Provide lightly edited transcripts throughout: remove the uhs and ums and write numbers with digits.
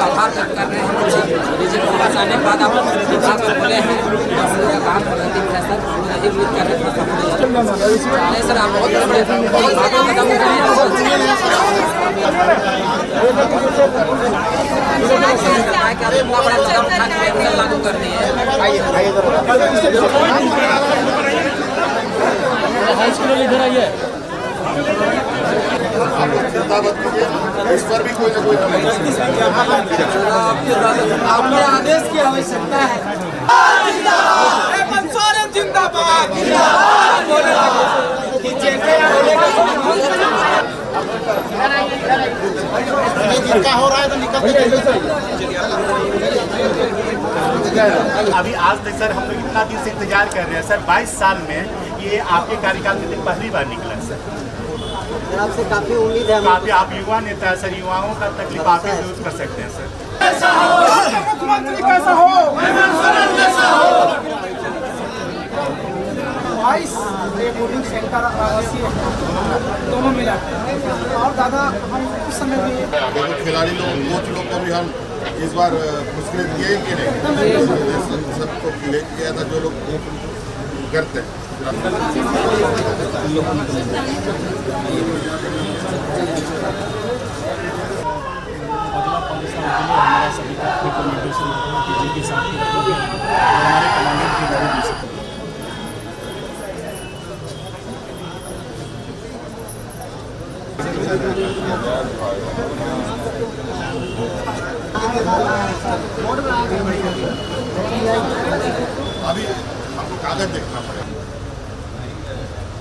आभार व्यक्त कर रहे हैं। डीजी के पास आने के बाद आप विभाग से बोले हैं हम लोग का काम प्रगति है सर, हम लोग उम्मीद कर रहे हैं। नहीं सर, आप बहुत बड़े कदम उठाए हैं, लागू कर दिए। इधर आइए, इस पर भी कोई ना कोई आपके आदेश की आवश्यकता है। जिंदाबाद हो रहा है तो अभी आज तक सर हम लोग इतना दिन से इंतजार कर रहे हैं सर। 22 साल में ये आपके कार्यकाल में पहली बार निकला सर। आपसे काफी उम्मीद है। काफी आप युवा नेता है सर, युवाओं का तकलीफ आप दूर कर सकते हैं सर। मुख्यमंत्री कैसा हो, वोटिंग सेंटर दोनों मिला और दादा हम उस समय भी खिलाड़ी लोग कोच लोग को भी हम इस बार पुरस्कृत किए कि नहीं, सबको ले किया था जो लोग करते हैं। हमारा सभी का रिकमेंडेशन जिनके साथ हमारे कमांडर की गाड़ी दी सकते अभी हमको कागज देखना पड़ेगा।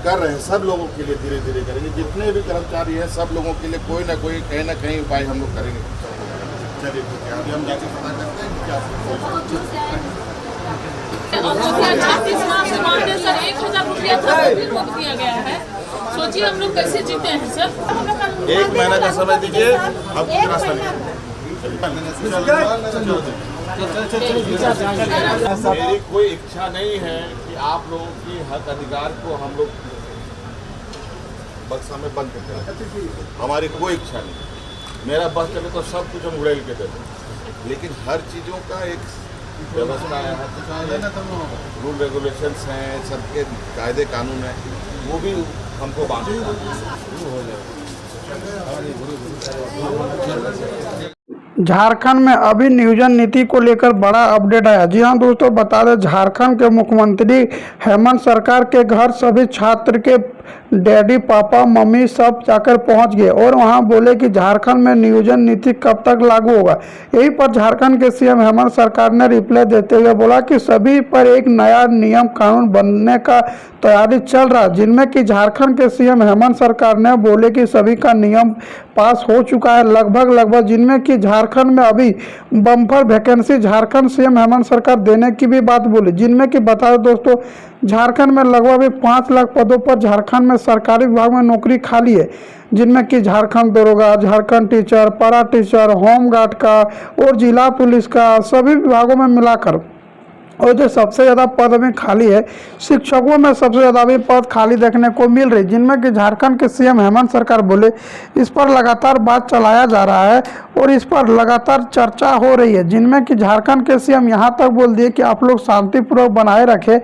कर रहे हैं सब लोगों के लिए, धीरे धीरे करेंगे। जितने भी कर्मचारी हैं सब लोगों के लिए कोई ना कोई कहीं ना कहीं उपाय हम लोग करेंगे। चलिए ठीक है, अभी हम जाके पता करते हैं क्या सर 1000 रुपया था रोक दिया गया है। सोचिए हम लोग कैसे जीते हैं सर। 1 महीना का समय दीजिए, अब रास्ता मेरी कोई इच्छा नहीं है कि आप लोगों की हक अधिकार को हम लोग बक्सा में बंद करते हैं। हमारी कोई इच्छा नहीं। मेरा बस चले तो सब कुछ हम उड़ेल के देते, लेकिन हर चीज़ों का एक व्यवस्था है, रूल रेगुलेशंस हैं, सबके कायदे कानून हैं, वो भी हमको बांधता है। झारखंड में अभी नियोजन नीति को लेकर बड़ा अपडेट आया। जी हां दोस्तों, बता दें झारखंड के मुख्यमंत्री हेमंत सरकार के घर सभी छात्र के डैडी पापा मम्मी सब जाकर पहुंच गए और वहां बोले कि झारखंड में नियोजन नीति कब तक लागू होगा। यही पर झारखंड के सीएम हेमंत सरकार ने रिप्लाई देते हुए बोला कि सभी पर एक नया नियम कानून बनने का तैयारी चल रहा, जिनमें कि झारखंड के सीएम हेमंत सरकार ने बोले कि सभी का नियम पास हो चुका है लगभग, जिनमें कि झारखंड में अभी bumper vacancy Jharkhand CM Hemant सरकार देने की भी बात बोली, जिनमें कि बता दें दोस्तों झारखंड में लगभग 5 लाख पदों पर झारखंड में सरकारी विभाग में नौकरी खाली है, जिनमें कि झारखंड दरोगा, झारखंड टीचर, पारा टीचर, होमगार्ड का और जिला पुलिस का सभी विभागों में मिलाकर। और जो सबसे ज़्यादा पद में खाली है, शिक्षकों में सबसे ज़्यादा भी पद खाली देखने को मिल रही, जिनमें कि झारखंड के सीएम हेमंत सरकार बोले इस पर लगातार बात चलाया जा रहा है और इस पर लगातार चर्चा हो रही है, जिनमें कि झारखंड के सीएम यहां तक बोल दिए कि आप लोग शांतिपूर्वक बनाए रखें।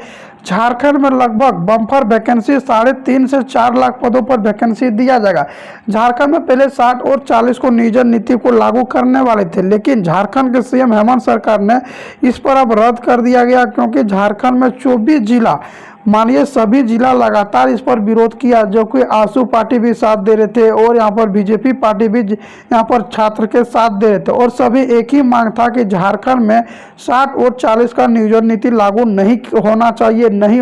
झारखंड में लगभग बम्पर वैकेंसी 3.5 से 4 लाख पदों पर वैकेंसी दिया जाएगा। झारखंड में पहले 60 और 40 को नियोजन नीति को लागू करने वाले थे, लेकिन झारखंड के सीएम हेमंत सरकार ने इस पर अब रद्द कर दिया गया, क्योंकि झारखंड में 24 जिला मानिए सभी जिला लगातार इस पर विरोध किया, जो कि आसू पार्टी भी साथ दे रहे थे और यहाँ पर बीजेपी पार्टी भी यहाँ पर छात्र के साथ दे रहे थे और सभी एक ही मांग था कि झारखंड में 60 और 40 का नियोजन नीति लागू नहीं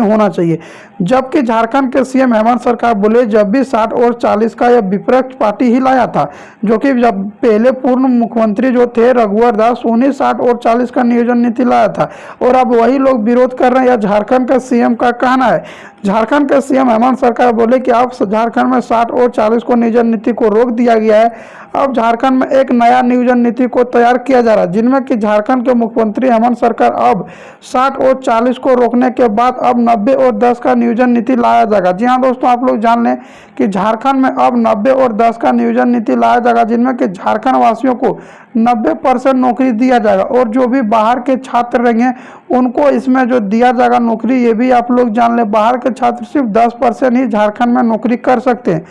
होना चाहिए। जबकि झारखंड के सीएम हेमंत सरकार बोले जब भी 60 और 40 का यह विपक्ष पार्टी ही लाया था, जो कि जब पहले पूर्व मुख्यमंत्री जो थे रघुवर दास उन्हीं 60 और 40 का नियोजन नीति लाया था और अब वही लोग विरोध कर रहे हैं। या झारखंड का सीएम का कहना है। झारखंड के सीएम हेमंत सरकार बोले कि अब झारखंड में 60 और 40 को नियोजन नीति को रोक दिया गया है। अब झारखंड में एक नया नियोजन नीति को तैयार किया जा रहा है, जिनमें कि झारखंड के मुख्यमंत्री हेमंत सरकार अब 60 और 40 को रोकने के बाद अब 90 और 10 का नियोजन नीति लाया जाएगा। जी हाँ दोस्तों, आप लोग जान लें कि झारखंड में अब 90 और 10 का नियोजन नीति लाया जाएगा, जिनमें कि झारखंड वासियों को 90% नौकरी दिया जाएगा और जो भी बाहर के छात्र रहेंगे उनको इसमें जो दिया जाएगा नौकरी, ये भी आप लोग जान लें, बाहर के छात्र सिर्फ 10% ही झारखंड में नौकरी कर सकते हैं,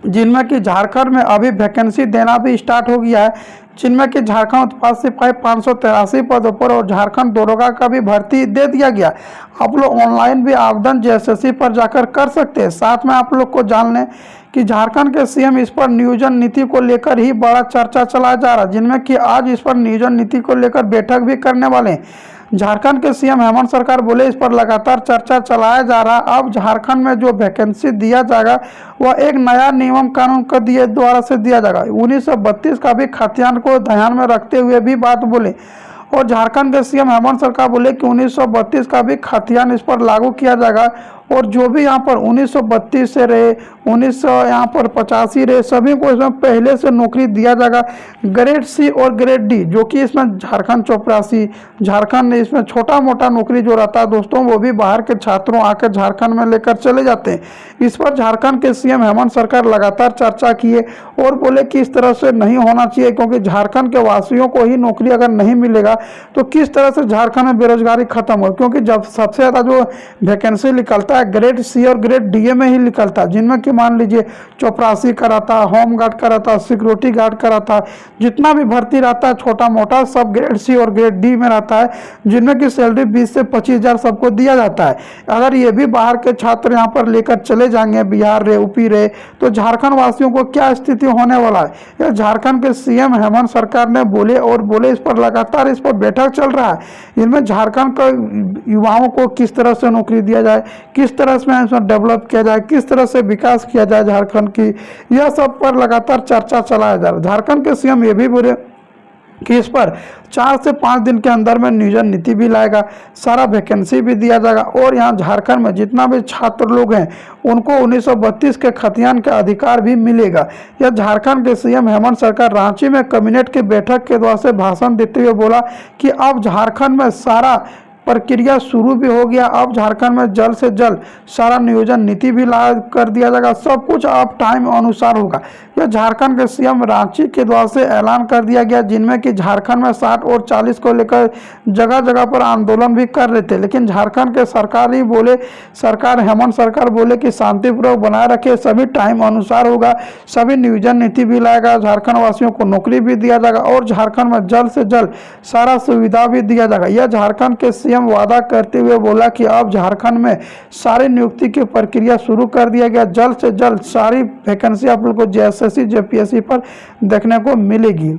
जिनमें कि झारखंड में अभी वैकेंसी देना भी स्टार्ट हो गया है, जिनमें कि झारखंड उत्पाद सिपाही 583 पदों पर और झारखंड दरोगा का भी भर्ती दे दिया गया। आप लोग ऑनलाइन भी आवेदन JSSC पर जाकर कर सकते हैं। साथ में आप लोग को जान लें कि झारखंड के सीएम इस पर नियोजन नीति को लेकर ही बड़ा चर्चा चलाया जा रहा है, जिनमें कि आज इस पर नियोजन नीति को लेकर बैठक भी करने वाले हैं। झारखंड के सीएम हेमंत सरकार बोले इस पर लगातार चर्चा चलाया जा रहा है। अब झारखंड में जो वैकेंसी दिया जाएगा वह एक नया नियम कानून का द्वारा से दिया जाएगा। 1932 का भी खतियान को ध्यान में रखते हुए भी बात बोले और झारखंड के सीएम हेमंत सरकार बोले कि 1932 का भी खतियान इस पर लागू किया जाएगा और जो भी यहाँ पर 1932 से रहे, 1985 रहे, सभी को इसमें पहले से नौकरी दिया जाएगा। ग्रेड C और ग्रेड D, जो कि इसमें झारखंड 84, झारखंड इसमें छोटा मोटा नौकरी जो रहता है दोस्तों, वो भी बाहर के छात्रों आकर झारखंड में लेकर चले जाते हैं। इस पर झारखंड के सीएम हेमंत सरकार लगातार चर्चा किए और बोले कि इस तरह से नहीं होना चाहिए, क्योंकि झारखंड के वासियों को ही नौकरी अगर नहीं मिलेगा तो किस तरह से झारखंड में बेरोजगारी खत्म हो, क्योंकि जब सबसे ज़्यादा जो वैकेंसी निकलता है ग्रेड C और ग्रेड D में ही निकलता है, जिनमें कि मान लीजिए चपरासी का रहता है, होम गार्ड का रहता है, सिक्योरिटी गार्ड का रहता है, जितना भी भर्ती रहता है छोटा मोटा सब ग्रेड C और ग्रेड D में रहता है, जिनमें कि सैलरी 20 से 25 हज़ार सबको दिया जाता है। अगर ये भी बाहर के छात्र यहाँ पर लेकर चले जाएंगे, बिहार रहे, यूपी रहे, तो झारखंड वासियों को क्या स्थिति होने वाला है, यह झारखंड के सीएम हेमंत सरकार ने बोले और बोले इस पर लगातार इस पर बैठक चल रहा है। इनमें झारखंड का युवाओं को किस तरह से नौकरी दिया जाए, किस तरह से इसमें डेवलप किया जाए, किस तरह से विकास किया जाए झारखंड की, यह सब पर लगातार चर्चा चलाया जा रहा है। झारखंड के सीएम ये भी बोले कि इस पर 4 से 5 दिन के अंदर में नियोजन नीति भी लाएगा, सारा वैकेंसी भी दिया जाएगा और यहाँ झारखंड में जितना भी छात्र लोग हैं उनको 1932 के खतियान का अधिकार भी मिलेगा। यह झारखंड के सीएम हेमंत सरकार रांची में कैबिनेट की बैठक के द्वारा से भाषण देते हुए बोला कि अब झारखंड में सारा प्रक्रिया शुरू भी हो गया। अब झारखंड में जल्द से जल्द सारा नियोजन नीति भी ला कर दिया जाएगा, सब कुछ अब टाइम अनुसार होगा। यह झारखंड के सीएम रांची के द्वारा से ऐलान कर दिया गया, जिनमें कि झारखंड में 60 और 40 को लेकर जगह जगह पर आंदोलन भी कर रहे थे, लेकिन झारखंड के सरकार ही बोले, सरकार हेमंत सरकार बोले कि शांतिपूर्वक बनाए रखे, सभी टाइम अनुसार होगा, सभी नियोजन नीति भी लाएगा, झारखंड वासियों को नौकरी भी दिया जाएगा और झारखंड में जल्द से जल्द सारा सुविधा भी दिया जाएगा। यह झारखंड के सीएम वादा करते हुए बोला कि अब झारखंड में सारी नियुक्ति की प्रक्रिया शुरू कर दिया गया, जल्द से जल्द सारी वैकेंसी आप लोग को JSSC JPSC पर देखने को मिलेगी।